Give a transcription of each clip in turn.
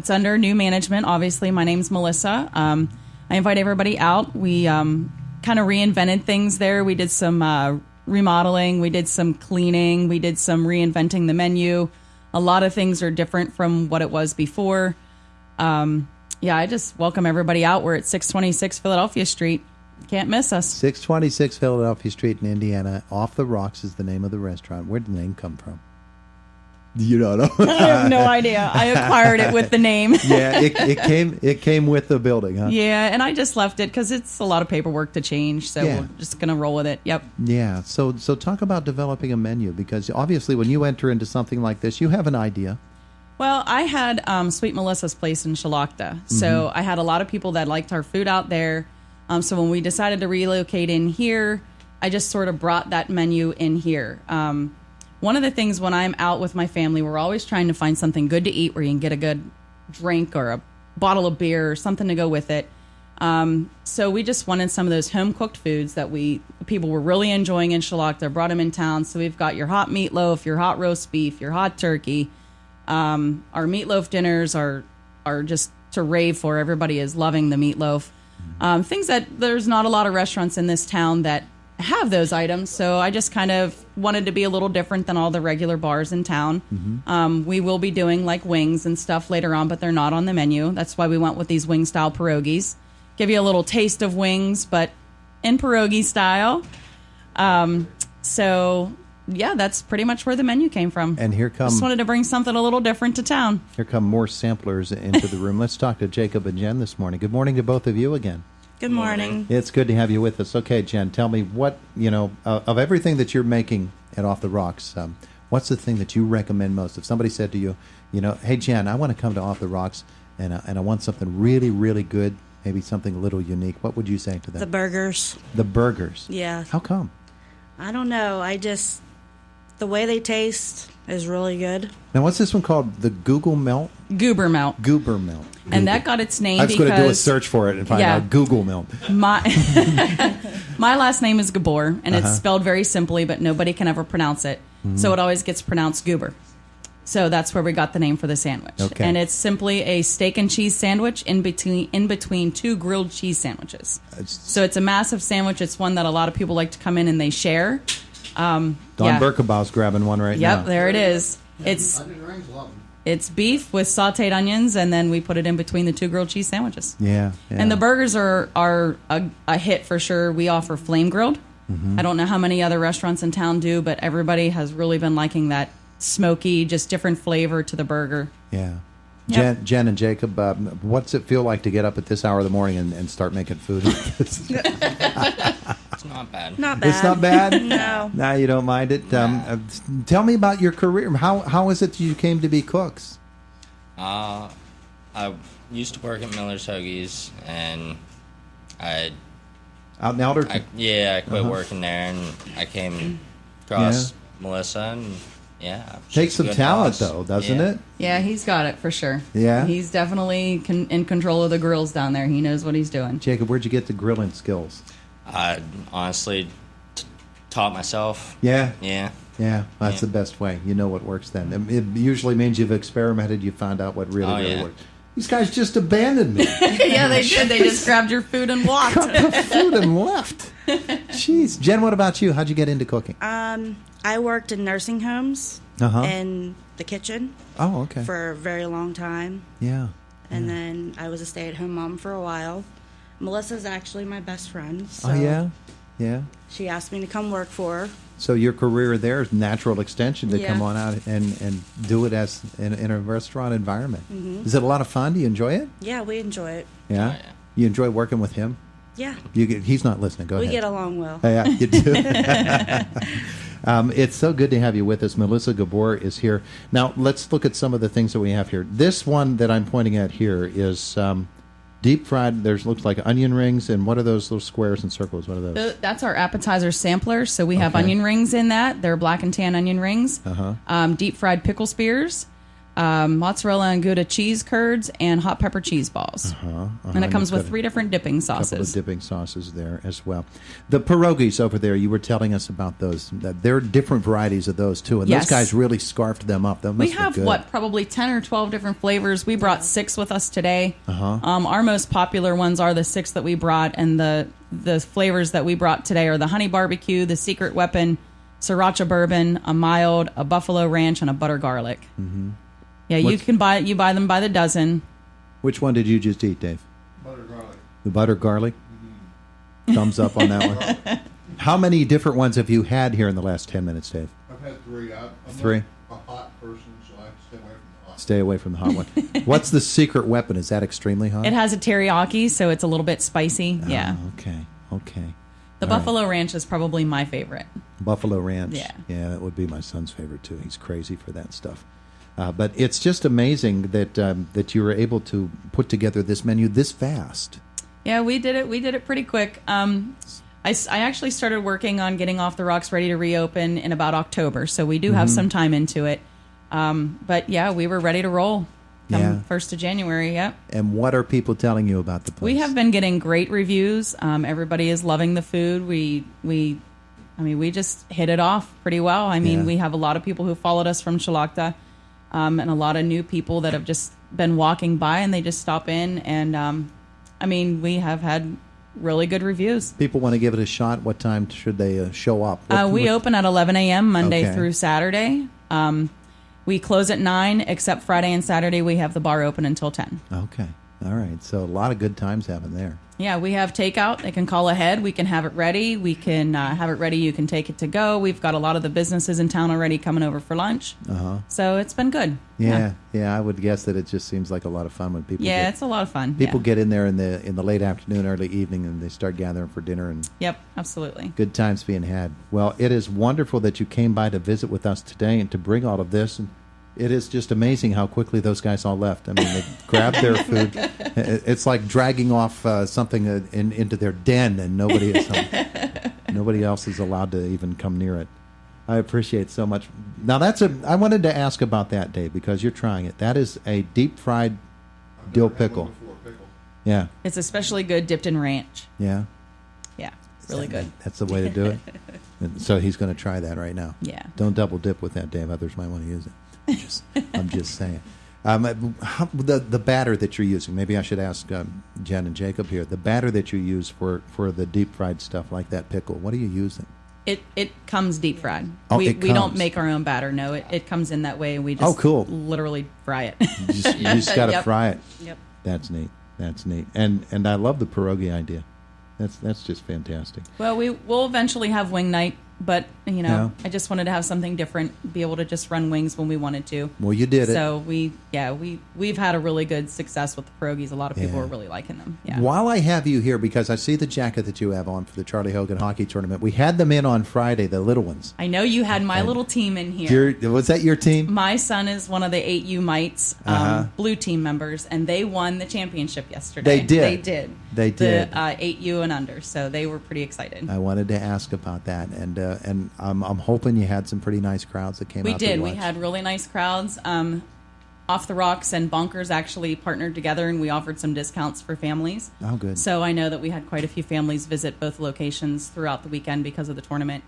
It's under new management. Obviously, my name's Melissa. I invite everybody out. We kind of reinvented things there. We did some remodeling. We did some cleaning. We did some reinventing the menu. A lot of things are different from what it was before. I just welcome everybody out. We're at 626 Philadelphia Street. Can't miss us. 626 Philadelphia Street in Indiana. Off the Rocks is the name of the restaurant. Where did the name come from? You don't know. I have no idea. I acquired it with the name. Yeah, it came with the building, huh? Yeah, and I just left it because it's a lot of paperwork to change, so we're just going to roll with it. Yep. Yeah, so talk about developing a menu, because obviously when you enter into something like this, you have an idea. Well, I had Sweet Melissa's place in Shalakta, so I had a lot of people that liked our food out there. So when we decided to relocate in here, I just sort of brought that menu in here. One of the things when I'm out with my family, we're always trying to find something good to eat where you can get a good drink or a bottle of beer or something to go with it. So we just wanted some of those home-cooked foods that people were really enjoying in Shalakta, brought them in town. So we've got your hot meatloaf, your hot roast beef, your hot turkey. Our meatloaf dinners are just to rave for. Everybody is loving the meatloaf. Things that there's not a lot of restaurants in this town that have those items, so I just kind of wanted to be a little different than all the regular bars in town. We will be doing like wings and stuff later on, but they're not on the menu. That's why we went with these wing style pierogies. Give you a little taste of wings, but in pierogi style. So yeah, that's pretty much where the menu came from. And here come, just wanted to bring something a little different to town. Here come more samplers into the room. Let's talk to Jacob and Jen this morning. Good morning to both of you again. Good morning. It's good to have you with us. Okay, Jen, tell me what, of everything that you're making at Off the Rocks, what's the thing that you recommend most? If somebody said to you, hey, Jen, I want to come to Off the Rocks and I want something really, really good, maybe something a little unique, what would you say to them? The burgers. The burgers? Yeah. How come? I don't know. The way they taste is really good. Now, what's this one called? The Google Melt? Goober Melt. Goober Melt. And that got its name because... I was going to do a search for it and find out Google Melt. My last name is Gbur, and it's spelled very simply, but nobody can ever pronounce it. So it always gets pronounced Goober. So that's where we got the name for the sandwich. Okay. And it's simply a steak and cheese sandwich in between two grilled cheese sandwiches. So it's a massive sandwich. It's one that a lot of people like to come in and they share. Don Berkebau's grabbing one right now. Yep, there it is. It's beef with sautéed onions, and then we put it in between the two grilled cheese sandwiches. Yeah. And the burgers are a hit for sure. We offer flame grilled. I don't know how many other restaurants in town do, but everybody has really been liking that smoky, just different flavor to the burger. Yeah. Yep. Jen and Jacob, what's it feel like to get up at this hour of the morning and start making food? It's not bad. Not bad. It's not bad? No. Now you don't mind it. Tell me about your career. How is it you came to be cooks? I used to work at Miller's Hoagies, and I Out in Elder? I quit working there, and I came across Melissa, and takes some talent, though, doesn't it? Yeah, he's got it for sure. Yeah? He's definitely in control of the grills down there. He knows what he's doing. Jacob, where'd you get the grilling skills? I honestly taught myself. Yeah? Yeah. Yeah, that's the best way. You know what works then. It usually means you've experimented, you found out what really works. These guys just abandoned me. Yeah, they did. They just grabbed your food and walked. Got the food and left. Jeez. Jen, what about you? How'd you get into cooking? I worked in nursing homes in the kitchen for a very long time. Yeah. And then I was a stay-at-home mom for a while. Melissa's actually my best friend. So oh, yeah? Yeah. She asked me to come work for her. So your career there is natural extension to come on out and do it as in a restaurant environment. Is it a lot of fun? Do you enjoy it? Yeah, we enjoy it. Yeah? Oh, yeah. You enjoy working with him? Yeah. He's not listening. Go ahead. We get along well. Yeah, you do. It's so good to have you with us. Melissa Gbur is here. Now, let's look at some of the things that we have here. This one that I'm pointing at here is deep fried. Looks like onion rings, and what are those little squares and circles? What are those? That's our appetizer sampler. So we have onion rings in that. They're black and tan onion rings. Deep fried pickle spears. mozzarella and Gouda cheese curds, and hot pepper cheese balls. And it comes with 3 different dipping sauces. A couple of dipping sauces there as well. The pierogies over there, you were telling us about those. There are different varieties of those, too. And those guys really scarfed them up. That must we have, probably 10 or 12 different flavors. We brought 6 with us today. Our most popular ones are the 6 that we brought, and the flavors that we brought today are the honey barbecue, the secret weapon, sriracha bourbon, a mild, a buffalo ranch, and a butter garlic. Yeah, you buy them by the dozen. Which one did you just eat, Dave? Butter garlic. The butter garlic? Thumbs up on that one. How many different ones have you had here in the last 10 minutes, Dave? I've had 3. I'm 3? Not a hot person, so I have to stay away from the hot. Stay away from the hot one. What's the secret weapon? Is that extremely hot? It has a teriyaki, so it's a little bit spicy. Yeah. Okay. The Buffalo Ranch is probably my favorite. Buffalo Ranch? Yeah, that would be my son's favorite, too. He's crazy for that stuff. But it's just amazing that you were able to put together this menu this fast. Yeah, we did it. We did it pretty quick. I actually started working on getting Off the Rocks ready to reopen in about October, so we do have some time into it. But yeah, we were ready to roll. 1st of January. Yep. And what are people telling you about the place? We have been getting great reviews. Everybody is loving the food. We just hit it off pretty well. We have a lot of people who followed us from Shalakta. And a lot of new people that have just been walking by and they just stop in. And, we have had really good reviews. People want to give it a shot. What time should they show up? We open at 11 a.m. Monday through Saturday. We close at 9, except Friday and Saturday we have the bar open until 10. Okay. All right. So a lot of good times happening there. Yeah, we have takeout. They can call ahead. We can have it ready. We can have it ready. You can take it to go. We've got a lot of the businesses in town already coming over for lunch. So it's been good. Yeah. I would guess that it just seems like a lot of fun when people. Yeah, it's a lot of fun. People get in there in the late afternoon, early evening, and they start gathering for dinner. And yep, absolutely. Good times being had. Well, it is wonderful that you came by to visit with us today and to bring all of this. And it is just amazing how quickly those guys all left. They grabbed their food. It's like dragging off something into their den, and nobody else is allowed to even come near it. I appreciate so much. Now I wanted to ask about that, Dave, because you're trying it. That is a deep fried dill pickle. Yeah, it's especially good dipped in ranch. Yeah, really good. That's the way to do it. And so he's going to try that right now. Yeah. Don't double dip with that, Dave. Others might want to use it. I'm just saying. The batter that you're using, maybe I should ask Jen and Jacob here, the batter that you use for the deep fried stuff like that pickle, what are you using? It comes deep fried. Oh, we don't make our own batter. No, it comes in that way, and we just literally fry it. You just got to fry it. Yep. That's neat. And I love the pierogi idea. That's just fantastic. Well, we'll eventually have wing night, but I just wanted to have something different, be able to just run wings when we wanted to. Well, you did it. So we've had a really good success with the pierogies. A lot of people are really liking them. Yeah. While I have you here, because I see the jacket that you have on for the Charlie Hogan hockey tournament, we had them in on Friday, the little ones. I know you had my little team in here. Was that your team? My son is one of the 8U Mites blue team members, and they won the championship yesterday. They did. They did. The 8U and under, so they were pretty excited. I wanted to ask about that, and I'm hoping you had some pretty nice crowds that came out. We did. To watch. We had really nice crowds. Off the Rocks and Bonkers actually partnered together, and we offered some discounts for families. Oh, good. So I know that we had quite a few families visit both locations throughout the weekend because of the tournament.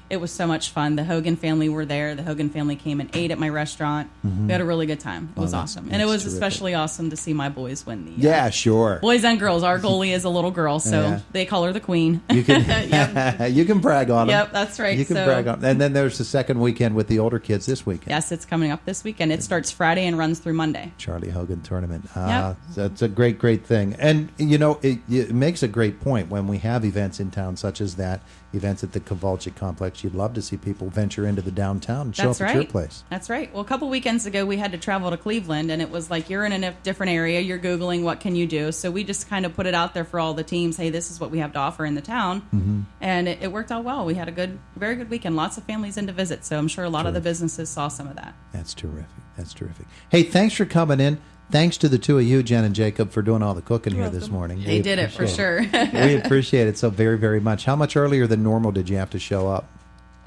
It was so much fun. The Hogan family were there. The Hogan family came and ate at my restaurant. We had a really good time. It was awesome. And it was especially awesome to see my boys win the sure. Boys and girls. Our goalie is a little girl, so they call her the queen. You can you can brag on them. Yep, that's right. You can brag on them. And then there's the second weekend with the older kids this weekend. Yes, it's coming up this weekend. It starts Friday and runs through Monday. Charlie Hogan tournament. That's a great thing. And, it makes a great point when we have events in town such as that, events at the Kovalchik complex. You'd love to see people venture into the downtown and show up at your place. That's right. Well, a couple weekends ago, we had to travel to Cleveland, and it was like you're in a different area. You're Googling what can you do. So we just kind of put it out there for all the teams. Hey, this is what we have to offer in the town. And it worked out well. We had a very good weekend. Lots of families in to visit. So I'm sure a lot of the businesses saw some of that. That's terrific. Hey, thanks for coming in. Thanks to the two of you, Jen and Jacob, for doing all the cooking here this morning. They did it for sure. We appreciate it so very, very much. How much earlier than normal did you have to show up?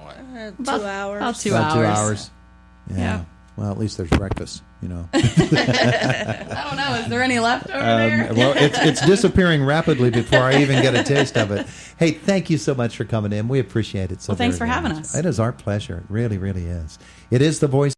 About 2 hours. About 2 hours. Yeah. Well, at least there's breakfast, I don't know. Is there any left over there? Well, it's disappearing rapidly before I even get a taste of it. Hey, thank you so much for coming in. We appreciate it so Well, thanks very for having much. us. It is our pleasure. It really, really is. It is the voice.